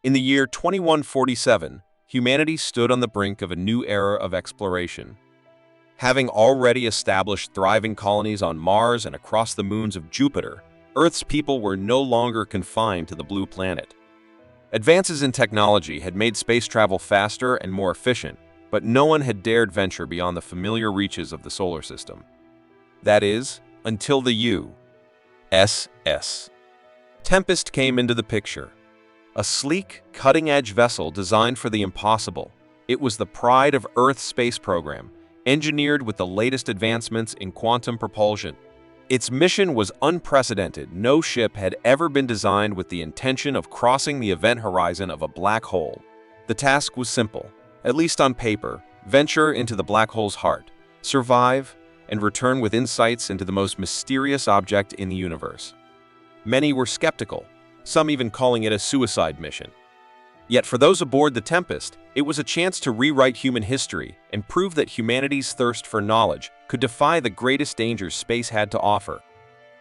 In the year 2147, humanity stood on the brink of a new era of exploration. Having already established thriving colonies on Mars and across the moons of Jupiter, Earth's people were no longer confined to the blue planet. Advances in technology had made space travel faster and more efficient, but no one had dared venture beyond the familiar reaches of the solar system. That is, until the USS Tempest came into the picture. A sleek, cutting-edge vessel designed for the impossible, it was the pride of Earth's space program, engineered with the latest advancements in quantum propulsion. Its mission was unprecedented. No ship had ever been designed with the intention of crossing the event horizon of a black hole. The task was simple, at least on paper: venture into the black hole's heart, survive, and return with insights into the most mysterious object in the universe. Many were skeptical, some even calling it a suicide mission. Yet for those aboard the Tempest, it was a chance to rewrite human history and prove that humanity's thirst for knowledge could defy the greatest dangers space had to offer.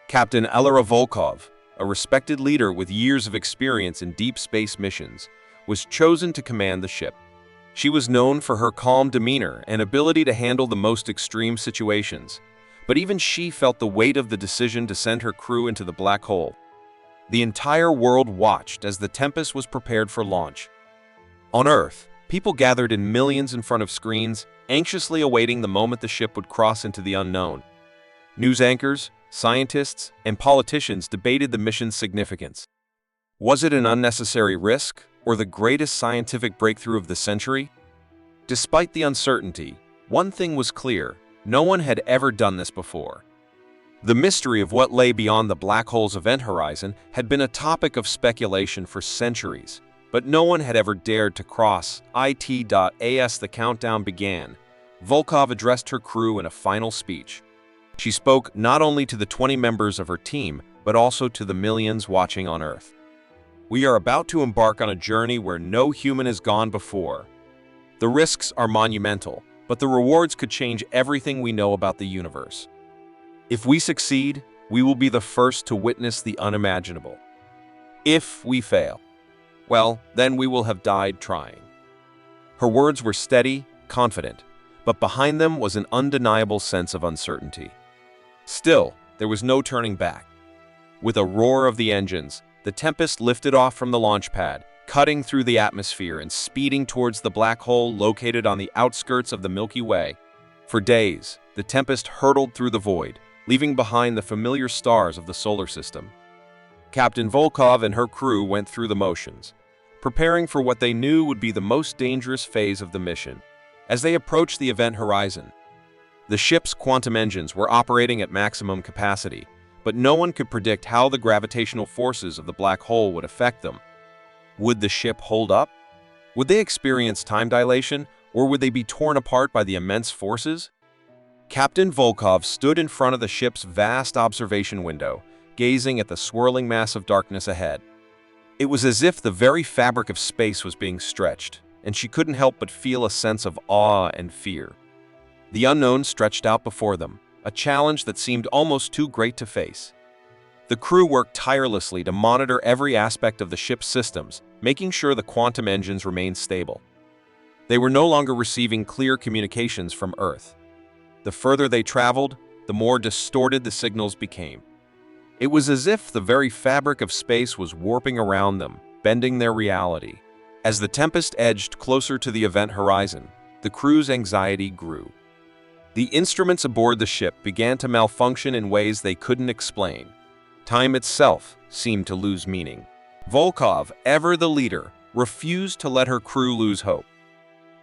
Captain Elera Volkov, a respected leader with years of experience in deep space missions, was chosen to command the ship. She was known for her calm demeanor and ability to handle the most extreme situations, but even she felt the weight of the decision to send her crew into the black hole. The entire world watched as the Tempest was prepared for launch. On Earth, people gathered in millions in front of screens, anxiously awaiting the moment the ship would cross into the unknown. News anchors, scientists, and politicians debated the mission's significance. Was it an unnecessary risk, or the greatest scientific breakthrough of the century? Despite the uncertainty, one thing was clear: no one had ever done this before. The mystery of what lay beyond the black hole's event horizon had been a topic of speculation for centuries, but no one had ever dared to cross it. The countdown began. Volkov addressed her crew in a final speech. She spoke not only to the 20 members of her team, but also to the millions watching on Earth. "We are about to embark on a journey where no human has gone before. The risks are monumental, but the rewards could change everything we know about the universe. If we succeed, we will be the first to witness the unimaginable. If we fail, well, then we will have died trying." Her words were steady, confident, but behind them was an undeniable sense of uncertainty. Still, there was no turning back. With a roar of the engines, the Tempest lifted off from the launch pad, cutting through the atmosphere and speeding towards the black hole located on the outskirts of the Milky Way. For days, the Tempest hurtled through the void, leaving behind the familiar stars of the solar system. Captain Volkov and her crew went through the motions, preparing for what they knew would be the most dangerous phase of the mission. As they approached the event horizon, the ship's quantum engines were operating at maximum capacity, but no one could predict how the gravitational forces of the black hole would affect them. Would the ship hold up? Would they experience time dilation, or would they be torn apart by the immense forces? Captain Volkov stood in front of the ship's vast observation window, gazing at the swirling mass of darkness ahead. It was as if the very fabric of space was being stretched, and she couldn't help but feel a sense of awe and fear. The unknown stretched out before them, a challenge that seemed almost too great to face. The crew worked tirelessly to monitor every aspect of the ship's systems, making sure the quantum engines remained stable. They were no longer receiving clear communications from Earth. The further they traveled, the more distorted the signals became. It was as if the very fabric of space was warping around them, bending their reality. As the Tempest edged closer to the event horizon, the crew's anxiety grew. The instruments aboard the ship began to malfunction in ways they couldn't explain. Time itself seemed to lose meaning. Volkov, ever the leader, refused to let her crew lose hope.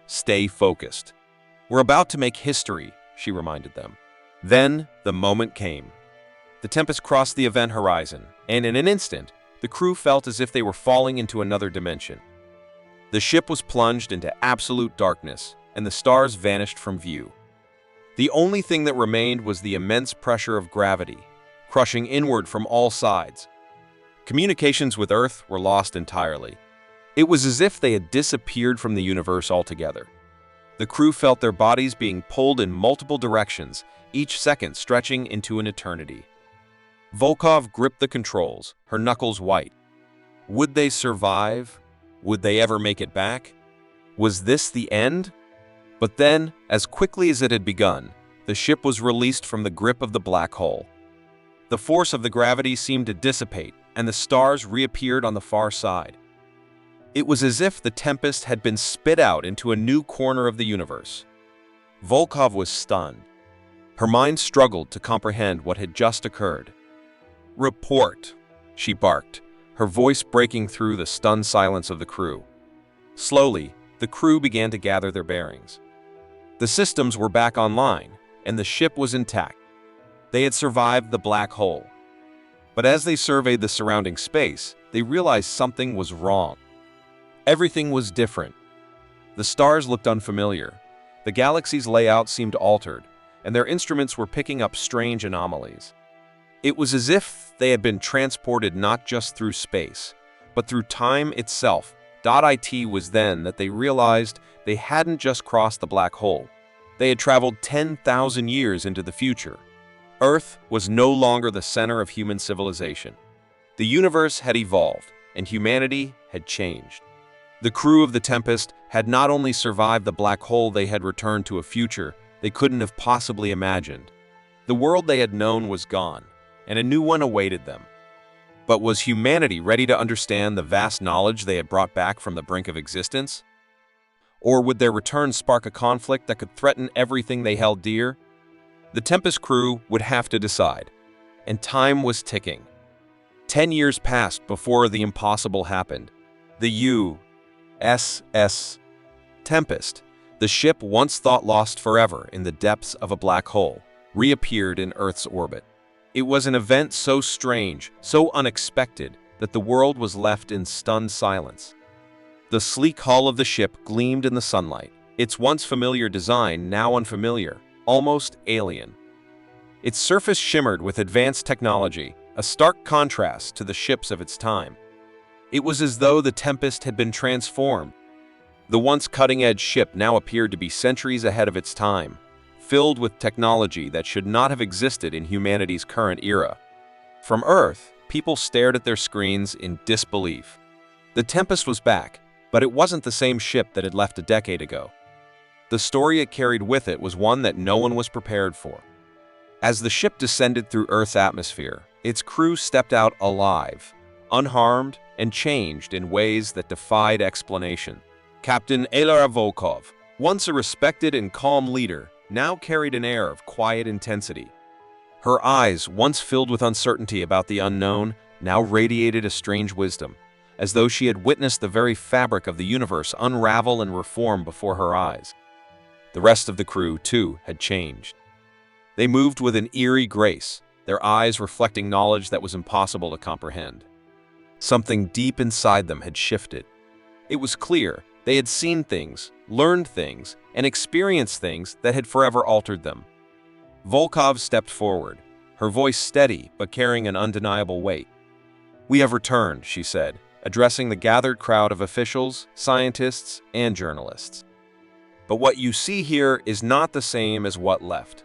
"Stay focused. We're about to make history," she reminded them. Then, the moment came. The Tempest crossed the event horizon, and in an instant, the crew felt as if they were falling into another dimension. The ship was plunged into absolute darkness, and the stars vanished from view. The only thing that remained was the immense pressure of gravity, crushing inward from all sides. Communications with Earth were lost entirely. It was as if they had disappeared from the universe altogether. The crew felt their bodies being pulled in multiple directions, each second stretching into an eternity. Volkov gripped the controls, her knuckles white. Would they survive? Would they ever make it back? Was this the end? But then, as quickly as it had begun, the ship was released from the grip of the black hole. The force of the gravity seemed to dissipate, and the stars reappeared on the far side. It was as if the Tempest had been spit out into a new corner of the universe. Volkov was stunned. Her mind struggled to comprehend what had just occurred. "Report," she barked, her voice breaking through the stunned silence of the crew. Slowly, the crew began to gather their bearings. The systems were back online, and the ship was intact. They had survived the black hole. But as they surveyed the surrounding space, they realized something was wrong. Everything was different. The stars looked unfamiliar. The galaxy's layout seemed altered, and their instruments were picking up strange anomalies. It was as if they had been transported not just through space, but through time itself. It was then that they realized they hadn't just crossed the black hole. They had traveled 10,000 years into the future. Earth was no longer the center of human civilization. The universe had evolved, and humanity had changed. The crew of the Tempest had not only survived the black hole, they had returned to a future they couldn't have possibly imagined. The world they had known was gone, and a new one awaited them. But was humanity ready to understand the vast knowledge they had brought back from the brink of existence? Or would their return spark a conflict that could threaten everything they held dear? The Tempest crew would have to decide, and time was ticking. 10 years passed before the impossible happened. The USS Tempest, the ship once thought lost forever in the depths of a black hole, reappeared in Earth's orbit. It was an event so strange, so unexpected, that the world was left in stunned silence. The sleek hull of the ship gleamed in the sunlight, its once familiar design now unfamiliar, almost alien. Its surface shimmered with advanced technology, a stark contrast to the ships of its time. It was as though the Tempest had been transformed. The once cutting-edge ship now appeared to be centuries ahead of its time, filled with technology that should not have existed in humanity's current era. From Earth, people stared at their screens in disbelief. The Tempest was back, but it wasn't the same ship that had left a decade ago. The story it carried with it was one that no one was prepared for. As the ship descended through Earth's atmosphere, its crew stepped out alive, unharmed, and changed in ways that defied explanation. Captain Elara Volkov, once a respected and calm leader, now carried an air of quiet intensity. Her eyes, once filled with uncertainty about the unknown, now radiated a strange wisdom, as though she had witnessed the very fabric of the universe unravel and reform before her eyes. The rest of the crew, too, had changed. They moved with an eerie grace, their eyes reflecting knowledge that was impossible to comprehend. Something deep inside them had shifted. It was clear they had seen things, learned things, and experienced things that had forever altered them. Volkov stepped forward, her voice steady but carrying an undeniable weight. "We have returned," she said, addressing the gathered crowd of officials, scientists, and journalists. "But what you see here is not the same as what left.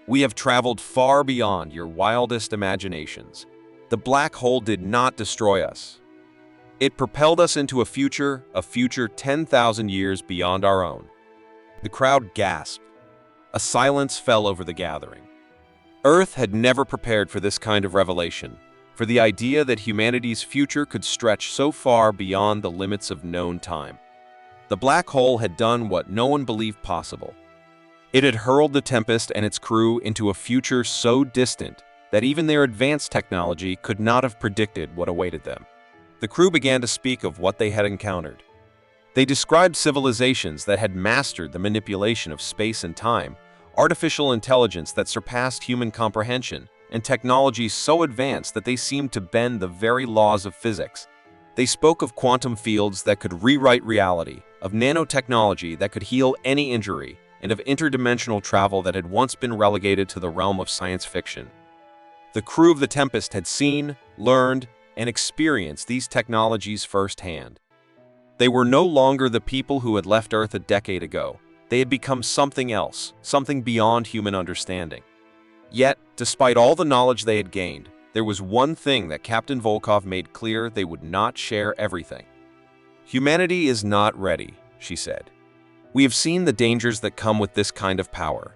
We have traveled far beyond your wildest imaginations. The black hole did not destroy us. It propelled us into a future 10,000 years beyond our own." The crowd gasped. A silence fell over the gathering. Earth had never prepared for this kind of revelation, for the idea that humanity's future could stretch so far beyond the limits of known time. The black hole had done what no one believed possible. It had hurled the Tempest and its crew into a future so distant that even their advanced technology could not have predicted what awaited them. The crew began to speak of what they had encountered. They described civilizations that had mastered the manipulation of space and time, artificial intelligence that surpassed human comprehension, and technologies so advanced that they seemed to bend the very laws of physics. They spoke of quantum fields that could rewrite reality, of nanotechnology that could heal any injury, and of interdimensional travel that had once been relegated to the realm of science fiction. The crew of the Tempest had seen, learned, and experienced these technologies firsthand. They were no longer the people who had left Earth a decade ago. They had become something else, something beyond human understanding. Yet, despite all the knowledge they had gained, there was one thing that Captain Volkov made clear: they would not share everything. Humanity is not ready, she said. We have seen the dangers that come with this kind of power.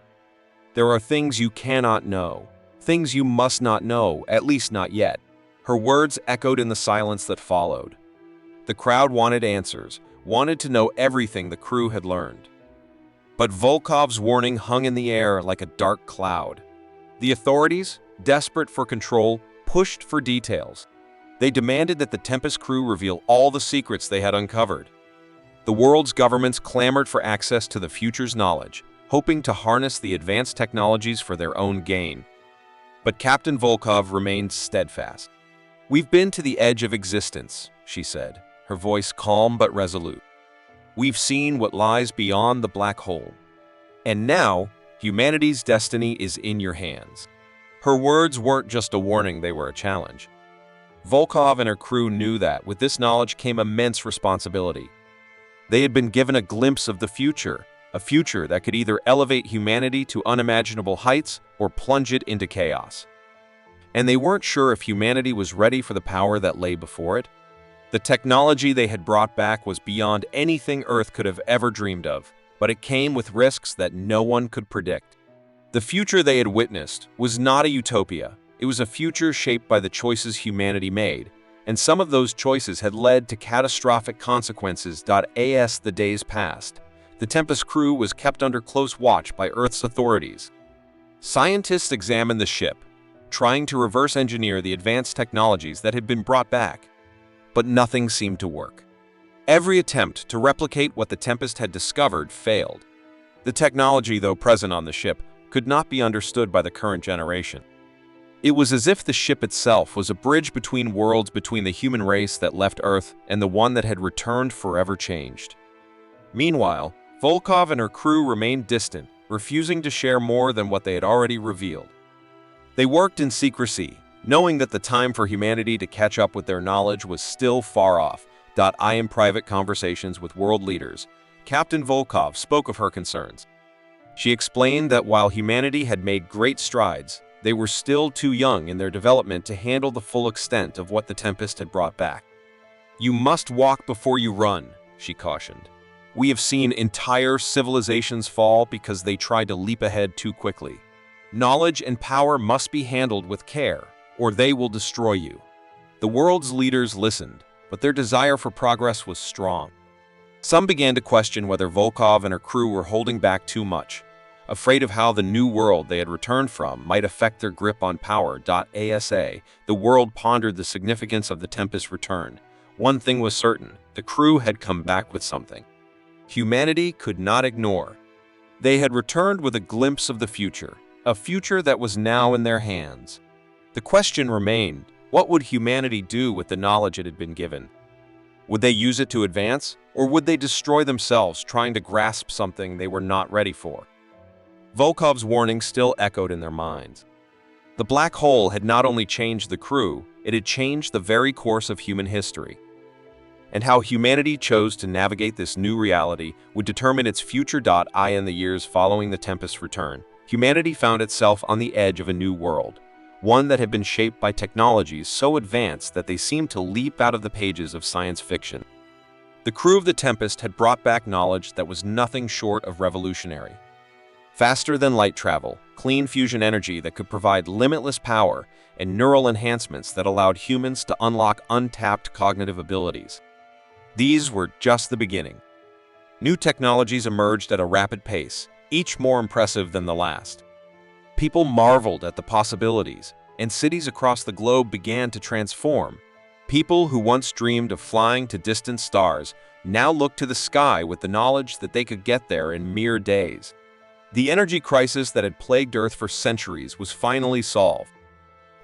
There are things you cannot know, things you must not know, at least not yet. Her words echoed in the silence that followed. The crowd wanted answers, wanted to know everything the crew had learned. But Volkov's warning hung in the air like a dark cloud. The authorities, desperate for control, pushed for details. They demanded that the Tempest crew reveal all the secrets they had uncovered. The world's governments clamored for access to the future's knowledge, hoping to harness the advanced technologies for their own gain. But Captain Volkov remained steadfast. "We've been to the edge of existence," she said, her voice calm but resolute. "We've seen what lies beyond the black hole. And now, humanity's destiny is in your hands." Her words weren't just a warning, they were a challenge. Volkov and her crew knew that with this knowledge came immense responsibility. They had been given a glimpse of the future, a future that could either elevate humanity to unimaginable heights or plunge it into chaos. And they weren't sure if humanity was ready for the power that lay before it. The technology they had brought back was beyond anything Earth could have ever dreamed of, but it came with risks that no one could predict. The future they had witnessed was not a utopia. It was a future shaped by the choices humanity made, and some of those choices had led to catastrophic consequences. As the days passed, the Tempest crew was kept under close watch by Earth's authorities. Scientists examined the ship, trying to reverse engineer the advanced technologies that had been brought back. But nothing seemed to work. Every attempt to replicate what the Tempest had discovered failed. The technology, though present on the ship, could not be understood by the current generation. It was as if the ship itself was a bridge between worlds, between the human race that left Earth and the one that had returned forever changed. Meanwhile, Volkov and her crew remained distant, refusing to share more than what they had already revealed. They worked in secrecy, knowing that the time for humanity to catch up with their knowledge was still far off. In private conversations with world leaders, Captain Volkov spoke of her concerns. She explained that while humanity had made great strides, they were still too young in their development to handle the full extent of what the Tempest had brought back. "You must walk before you run," she cautioned. "We have seen entire civilizations fall because they tried to leap ahead too quickly. Knowledge and power must be handled with care, or they will destroy you." The world's leaders listened, but their desire for progress was strong. Some began to question whether Volkov and her crew were holding back too much, afraid of how the new world they had returned from might affect their grip on power. The world pondered the significance of the Tempest's return. One thing was certain, the crew had come back with something humanity could not ignore. They had returned with a glimpse of the future, a future that was now in their hands. The question remained, what would humanity do with the knowledge it had been given? Would they use it to advance, or would they destroy themselves trying to grasp something they were not ready for? Volkov's warning still echoed in their minds. The black hole had not only changed the crew, it had changed the very course of human history. And how humanity chose to navigate this new reality would determine its future. In the years following the Tempest's return, humanity found itself on the edge of a new world, one that had been shaped by technologies so advanced that they seemed to leap out of the pages of science fiction. The crew of the Tempest had brought back knowledge that was nothing short of revolutionary. Faster than light travel, clean fusion energy that could provide limitless power, and neural enhancements that allowed humans to unlock untapped cognitive abilities. These were just the beginning. New technologies emerged at a rapid pace, each more impressive than the last. People marveled at the possibilities, and cities across the globe began to transform. People who once dreamed of flying to distant stars now looked to the sky with the knowledge that they could get there in mere days. The energy crisis that had plagued Earth for centuries was finally solved.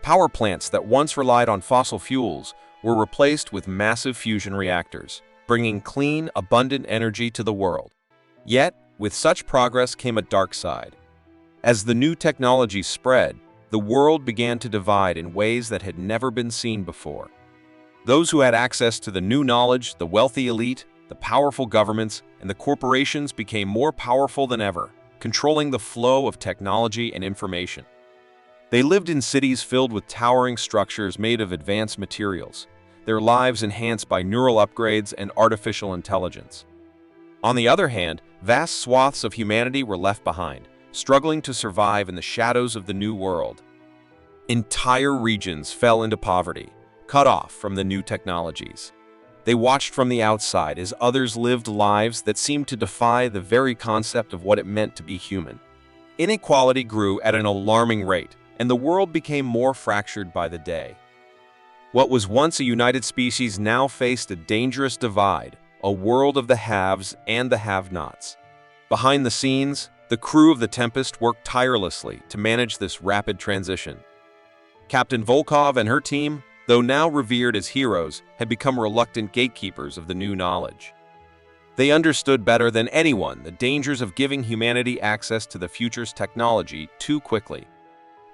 Power plants that once relied on fossil fuels were replaced with massive fusion reactors, bringing clean, abundant energy to the world. Yet, with such progress came a dark side. As the new technology spread, the world began to divide in ways that had never been seen before. Those who had access to the new knowledge, the wealthy elite, the powerful governments, and the corporations became more powerful than ever, controlling the flow of technology and information. They lived in cities filled with towering structures made of advanced materials. their lives enhanced by neural upgrades and artificial intelligence. On the other hand, vast swaths of humanity were left behind, struggling to survive in the shadows of the new world. Entire regions fell into poverty, cut off from the new technologies. They watched from the outside as others lived lives that seemed to defy the very concept of what it meant to be human. Inequality grew at an alarming rate, and the world became more fractured by the day. What was once a united species now faced a dangerous divide, a world of the haves and the have-nots. Behind the scenes, the crew of the Tempest worked tirelessly to manage this rapid transition. Captain Volkov and her team, though now revered as heroes, had become reluctant gatekeepers of the new knowledge. They understood better than anyone the dangers of giving humanity access to the future's technology too quickly.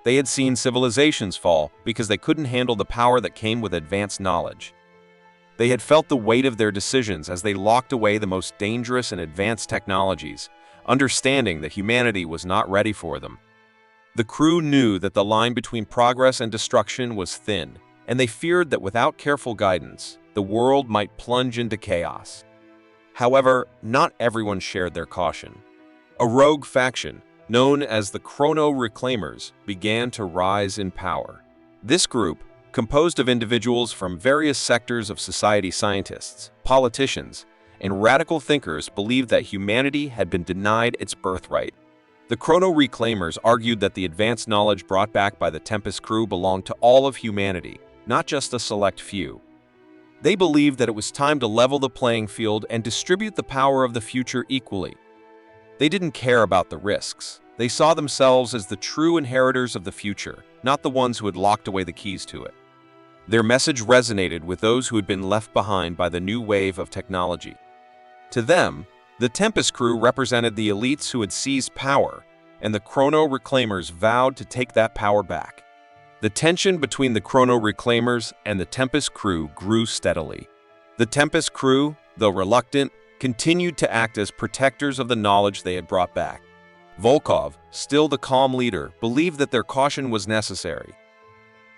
They had seen civilizations fall because they couldn't handle the power that came with advanced knowledge. They had felt the weight of their decisions as they locked away the most dangerous and advanced technologies, understanding that humanity was not ready for them. The crew knew that the line between progress and destruction was thin, and they feared that without careful guidance, the world might plunge into chaos. However, not everyone shared their caution. A rogue faction, known as the Chrono Reclaimers, began to rise in power. This group, composed of individuals from various sectors of society, scientists, politicians, and radical thinkers, believed that humanity had been denied its birthright. The Chrono Reclaimers argued that the advanced knowledge brought back by the Tempest crew belonged to all of humanity, not just a select few. They believed that it was time to level the playing field and distribute the power of the future equally. They didn't care about the risks. They saw themselves as the true inheritors of the future, not the ones who had locked away the keys to it. Their message resonated with those who had been left behind by the new wave of technology. To them, the Tempest crew represented the elites who had seized power, and the Chrono Reclaimers vowed to take that power back. The tension between the Chrono Reclaimers and the Tempest crew grew steadily. The Tempest crew, though reluctant, continued to act as protectors of the knowledge they had brought back. Volkov, still the calm leader, believed that their caution was necessary.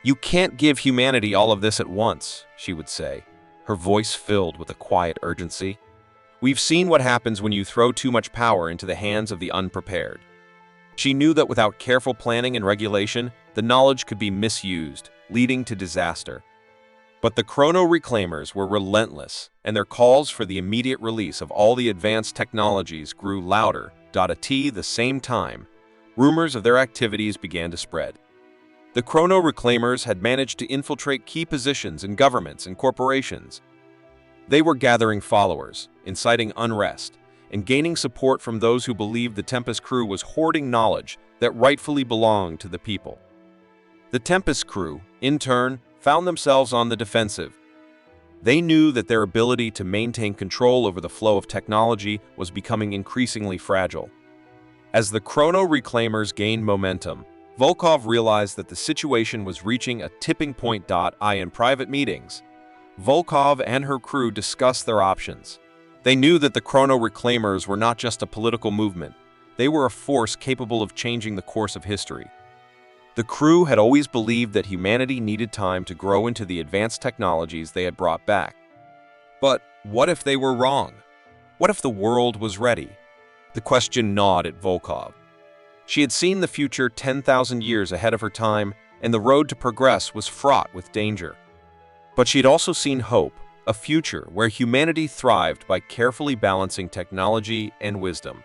"You can't give humanity all of this at once," she would say, her voice filled with a quiet urgency. "We've seen what happens when you throw too much power into the hands of the unprepared." She knew that without careful planning and regulation, the knowledge could be misused, leading to disaster. But the Chrono Reclaimers were relentless, and their calls for the immediate release of all the advanced technologies grew louder. At the same time, rumors of their activities began to spread. The Chrono Reclaimers had managed to infiltrate key positions in governments and corporations. They were gathering followers, inciting unrest, and gaining support from those who believed the Tempest crew was hoarding knowledge that rightfully belonged to the people. The Tempest crew, in turn, found themselves on the defensive. They knew that their ability to maintain control over the flow of technology was becoming increasingly fragile. As the Chrono Reclaimers gained momentum, Volkov realized that the situation was reaching a tipping point. In private meetings, Volkov and her crew discussed their options. They knew that the Chrono Reclaimers were not just a political movement. They were a force capable of changing the course of history. The crew had always believed that humanity needed time to grow into the advanced technologies they had brought back. But what if they were wrong? What if the world was ready? The question gnawed at Volkov. She had seen the future 10,000 years ahead of her time, and the road to progress was fraught with danger. But she had also seen hope, a future where humanity thrived by carefully balancing technology and wisdom.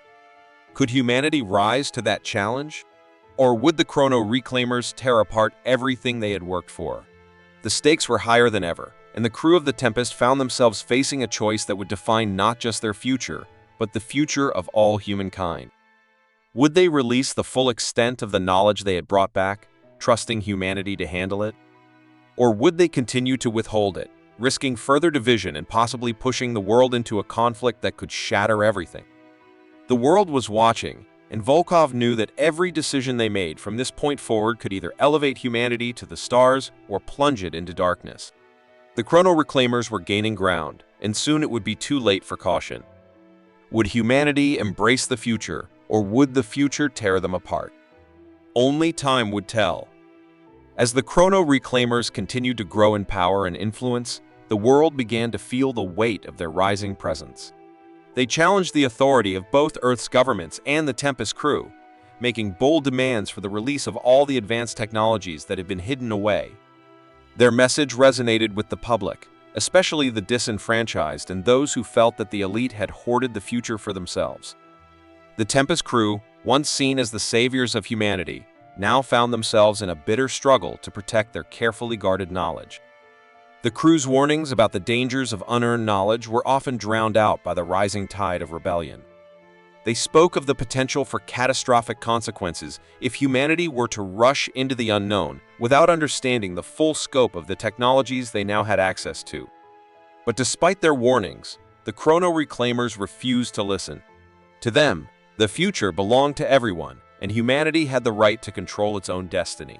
Could humanity rise to that challenge? Or would the Chrono Reclaimers tear apart everything they had worked for? The stakes were higher than ever, and the crew of the Tempest found themselves facing a choice that would define not just their future, but the future of all humankind. Would they release the full extent of the knowledge they had brought back, trusting humanity to handle it? Or would they continue to withhold it, risking further division and possibly pushing the world into a conflict that could shatter everything? The world was watching, and Volkov knew that every decision they made from this point forward could either elevate humanity to the stars or plunge it into darkness. The Chrono Reclaimers were gaining ground, and soon it would be too late for caution. Would humanity embrace the future, or would the future tear them apart? Only time would tell. As the Chrono Reclaimers continued to grow in power and influence, the world began to feel the weight of their rising presence. They challenged the authority of both Earth's governments and the Tempest crew, making bold demands for the release of all the advanced technologies that had been hidden away. Their message resonated with the public, especially the disenfranchised and those who felt that the elite had hoarded the future for themselves. The Tempest crew, once seen as the saviors of humanity, now found themselves in a bitter struggle to protect their carefully guarded knowledge. The crew's warnings about the dangers of unearned knowledge were often drowned out by the rising tide of rebellion. They spoke of the potential for catastrophic consequences if humanity were to rush into the unknown without understanding the full scope of the technologies they now had access to. But despite their warnings, the Chrono Reclaimers refused to listen. To them, the future belonged to everyone, and humanity had the right to control its own destiny.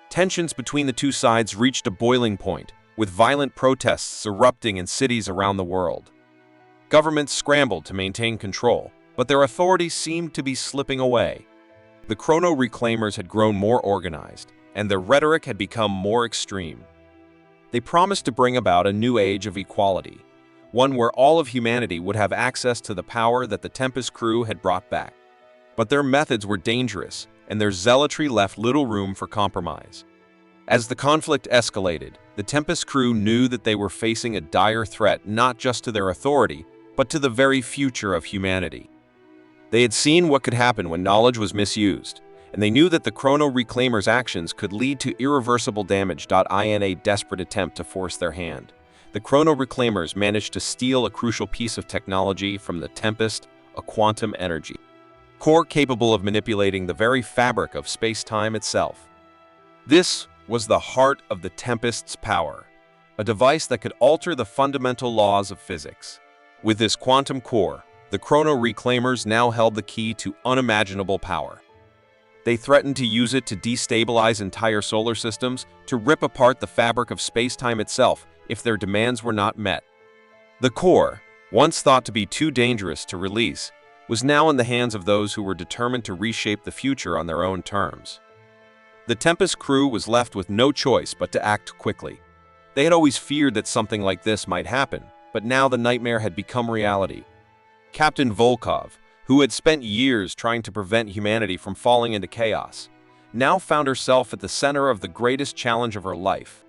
Tensions between the two sides reached a boiling point, with violent protests erupting in cities around the world. Governments scrambled to maintain control, but their authority seemed to be slipping away. The Chrono Reclaimers had grown more organized, and their rhetoric had become more extreme. They promised to bring about a new age of equality, one where all of humanity would have access to the power that the Tempest crew had brought back. But their methods were dangerous, and their zealotry left little room for compromise. As the conflict escalated, the Tempest crew knew that they were facing a dire threat not just to their authority, but to the very future of humanity. They had seen what could happen when knowledge was misused, and they knew that the Chrono Reclaimers' actions could lead to irreversible damage. In a desperate attempt to force their hand, the Chrono Reclaimers managed to steal a crucial piece of technology from the Tempest, a quantum energy core capable of manipulating the very fabric of space-time itself. This was the heart of the Tempest's power, a device that could alter the fundamental laws of physics. With this quantum core, the Chrono Reclaimers now held the key to unimaginable power. They threatened to use it to destabilize entire solar systems, to rip apart the fabric of space-time itself if their demands were not met. The core, once thought to be too dangerous to release, was now in the hands of those who were determined to reshape the future on their own terms. The Tempest crew was left with no choice but to act quickly. They had always feared that something like this might happen, but now the nightmare had become reality. Captain Volkov, who had spent years trying to prevent humanity from falling into chaos, now found herself at the center of the greatest challenge of her life.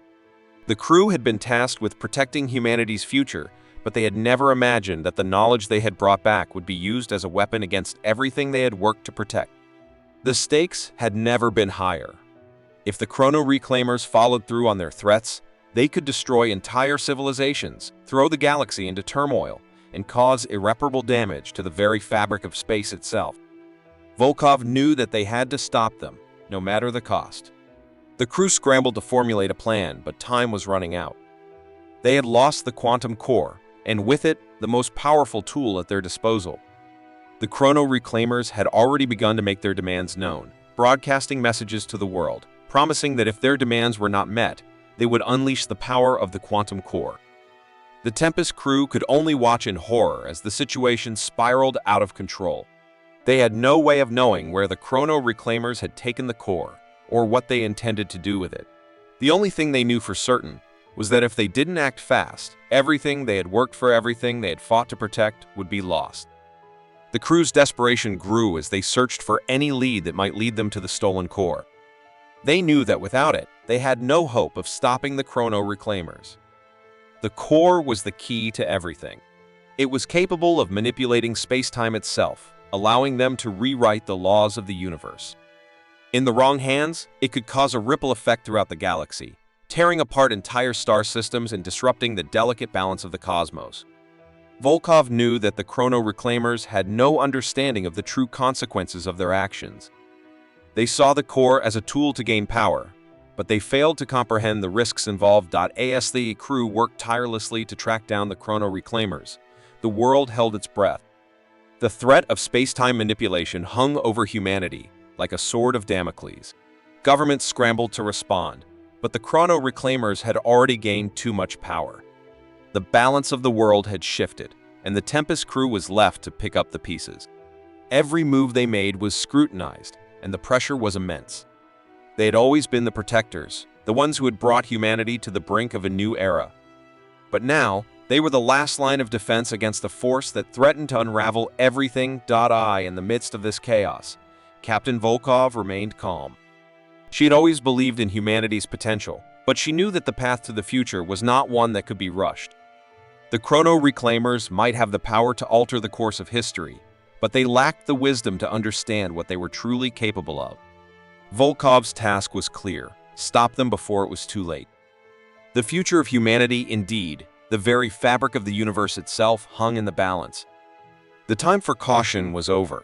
The crew had been tasked with protecting humanity's future, but they had never imagined that the knowledge they had brought back would be used as a weapon against everything they had worked to protect. The stakes had never been higher. If the Chrono Reclaimers followed through on their threats, they could destroy entire civilizations, throw the galaxy into turmoil, and cause irreparable damage to the very fabric of space itself. Volkov knew that they had to stop them, no matter the cost. The crew scrambled to formulate a plan, but time was running out. They had lost the quantum core, and with it, the most powerful tool at their disposal. The Chrono Reclaimers had already begun to make their demands known, broadcasting messages to the world, promising that if their demands were not met, they would unleash the power of the quantum core. The Tempest crew could only watch in horror as the situation spiraled out of control. They had no way of knowing where the Chrono Reclaimers had taken the core, or what they intended to do with it. The only thing they knew for certain was that if they didn't act fast, everything they had worked for, everything they had fought to protect, would be lost. The crew's desperation grew as they searched for any lead that might lead them to the stolen core. They knew that without it, they had no hope of stopping the Chrono Reclaimers. The core was the key to everything. It was capable of manipulating space-time itself, allowing them to rewrite the laws of the universe. In the wrong hands, it could cause a ripple effect throughout the galaxy, tearing apart entire star systems and disrupting the delicate balance of the cosmos. Volkov knew that the Chrono Reclaimers had no understanding of the true consequences of their actions. They saw the core as a tool to gain power, but they failed to comprehend the risks involved. As the crew worked tirelessly to track down the Chrono Reclaimers, the world held its breath. The threat of space-time manipulation hung over humanity like a sword of Damocles. Governments scrambled to respond, but the Chrono Reclaimers had already gained too much power. The balance of the world had shifted, and the Tempest crew was left to pick up the pieces. Every move they made was scrutinized, and the pressure was immense. They had always been the protectors, the ones who had brought humanity to the brink of a new era. But now, they were the last line of defense against a force that threatened to unravel everything. In the midst of this chaos, Captain Volkov remained calm. She had always believed in humanity's potential, but she knew that the path to the future was not one that could be rushed. The Chrono Reclaimers might have the power to alter the course of history, but they lacked the wisdom to understand what they were truly capable of. Volkov's task was clear: stop them before it was too late. The future of humanity, indeed, the very fabric of the universe itself, hung in the balance. The time for caution was over.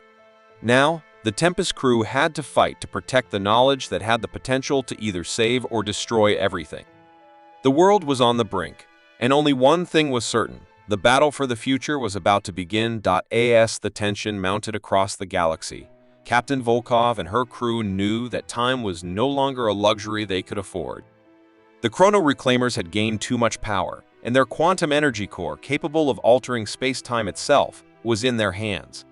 Now, the Tempest crew had to fight to protect the knowledge that had the potential to either save or destroy everything. The world was on the brink, and only one thing was certain: the battle for the future was about to begin. As the tension mounted across the galaxy, Captain Volkov and her crew knew that time was no longer a luxury they could afford. The Chrono Reclaimers had gained too much power, and their quantum energy core, capable of altering space-time itself, was in their hands.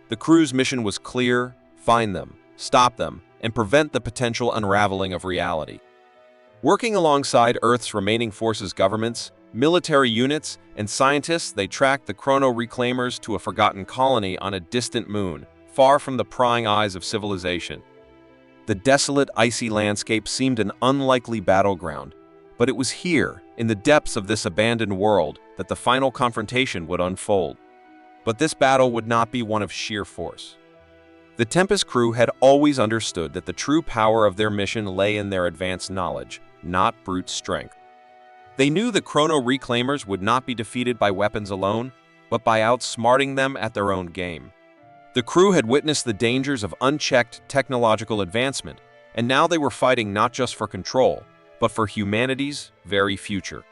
The crew's mission was clear: find them, stop them, and prevent the potential unraveling of reality. Working alongside Earth's remaining forces, governments, military units, and scientists, they tracked the Chrono Reclaimers to a forgotten colony on a distant moon, far from the prying eyes of civilization. The desolate, icy landscape seemed an unlikely battleground, but it was here, in the depths of this abandoned world, that the final confrontation would unfold. But this battle would not be one of sheer force. The Tempest crew had always understood that the true power of their mission lay in their advanced knowledge, not brute strength. They knew the Chrono Reclaimers would not be defeated by weapons alone, but by outsmarting them at their own game. The crew had witnessed the dangers of unchecked technological advancement, and now they were fighting not just for control, but for humanity's very future.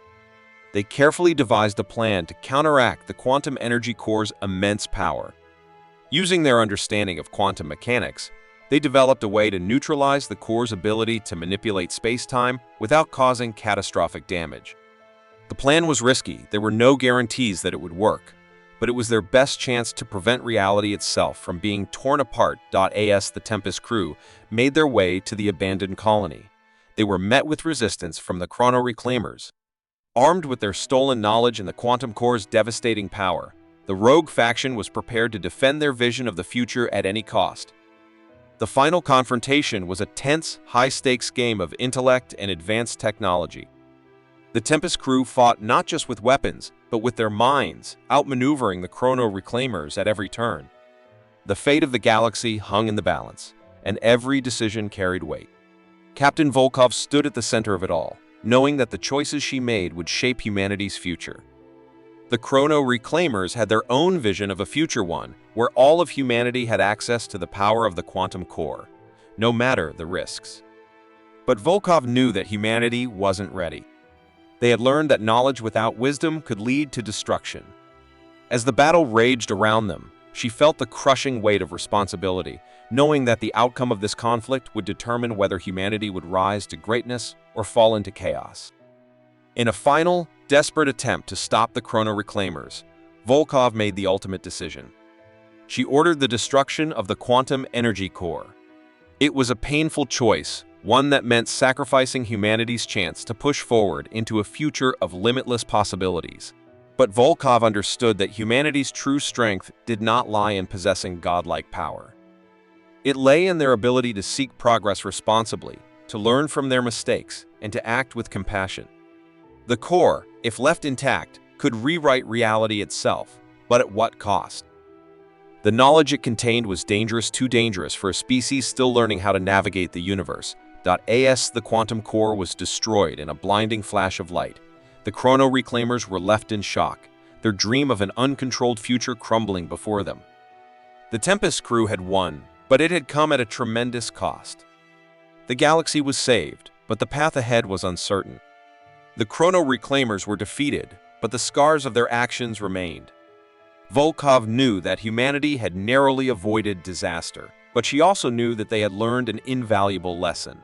They carefully devised a plan to counteract the quantum energy core's immense power. Using their understanding of quantum mechanics, they developed a way to neutralize the core's ability to manipulate space-time without causing catastrophic damage. The plan was risky. There were no guarantees that it would work, but it was their best chance to prevent reality itself from being torn apart. As the Tempest crew made their way to the abandoned colony, they were met with resistance from the Chrono Reclaimers. Armed with their stolen knowledge and the quantum core's devastating power, the rogue faction was prepared to defend their vision of the future at any cost. The final confrontation was a tense, high-stakes game of intellect and advanced technology. The Tempest crew fought not just with weapons, but with their minds, outmaneuvering the Chrono Reclaimers at every turn. The fate of the galaxy hung in the balance, and every decision carried weight. Captain Volkov stood at the center of it all, knowing that the choices she made would shape humanity's future. The Chrono Reclaimers had their own vision of a future one, where all of humanity had access to the power of the quantum core, no matter the risks. But Volkov knew that humanity wasn't ready. They had learned that knowledge without wisdom could lead to destruction. As the battle raged around them, she felt the crushing weight of responsibility, knowing that the outcome of this conflict would determine whether humanity would rise to greatness or fall into chaos. In a final, desperate attempt to stop the Chrono Reclaimers, Volkov made the ultimate decision. She ordered the destruction of the quantum energy core. It was a painful choice, one that meant sacrificing humanity's chance to push forward into a future of limitless possibilities. But Volkov understood that humanity's true strength did not lie in possessing godlike power. It lay in their ability to seek progress responsibly, to learn from their mistakes, and to act with compassion. The core, if left intact, could rewrite reality itself, but at what cost? The knowledge it contained was dangerous, too dangerous for a species still learning how to navigate the universe. As the quantum core was destroyed in a blinding flash of light, the Chrono Reclaimers were left in shock, their dream of an uncontrolled future crumbling before them. The Tempest crew had won, but it had come at a tremendous cost. The galaxy was saved, but the path ahead was uncertain. The Chrono Reclaimers were defeated, but the scars of their actions remained. Volkov knew that humanity had narrowly avoided disaster, but she also knew that they had learned an invaluable lesson.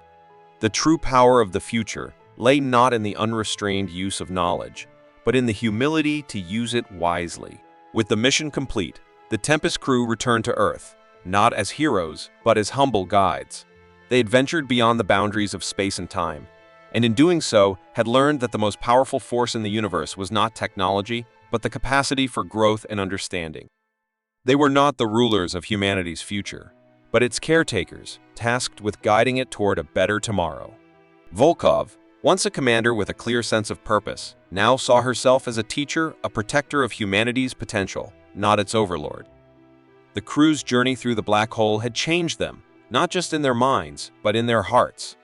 The true power of the future lay not in the unrestrained use of knowledge, but in the humility to use it wisely. With the mission complete, the Tempest crew returned to Earth, not as heroes, but as humble guides. They had ventured beyond the boundaries of space and time, and in doing so, had learned that the most powerful force in the universe was not technology, but the capacity for growth and understanding. They were not the rulers of humanity's future, but its caretakers, tasked with guiding it toward a better tomorrow. Volkov, once a commander with a clear sense of purpose, now saw herself as a teacher, a protector of humanity's potential, not its overlord. The crew's journey through the black hole had changed them, not just in their minds, but in their hearts.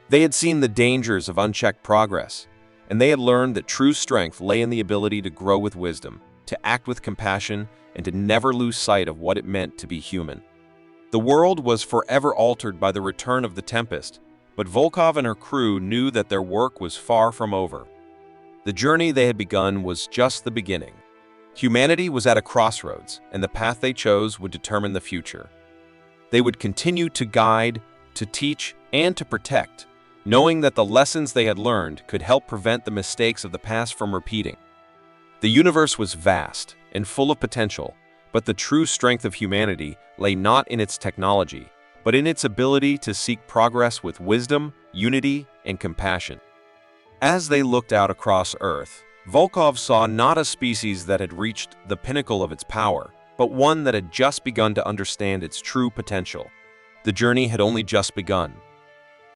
They had seen the dangers of unchecked progress, and they had learned that true strength lay in the ability to grow with wisdom, to act with compassion, and to never lose sight of what it meant to be human. The world was forever altered by the return of the Tempest, but Volkov and her crew knew that their work was far from over. The journey they had begun was just the beginning. Humanity was at a crossroads, and the path they chose would determine the future. They would continue to guide, to teach, and to protect, knowing that the lessons they had learned could help prevent the mistakes of the past from repeating. The universe was vast and full of potential, but the true strength of humanity lay not in its technology, but in its ability to seek progress with wisdom, unity, and compassion. As they looked out across Earth, Volkov saw not a species that had reached the pinnacle of its power, but one that had just begun to understand its true potential. The journey had only just begun,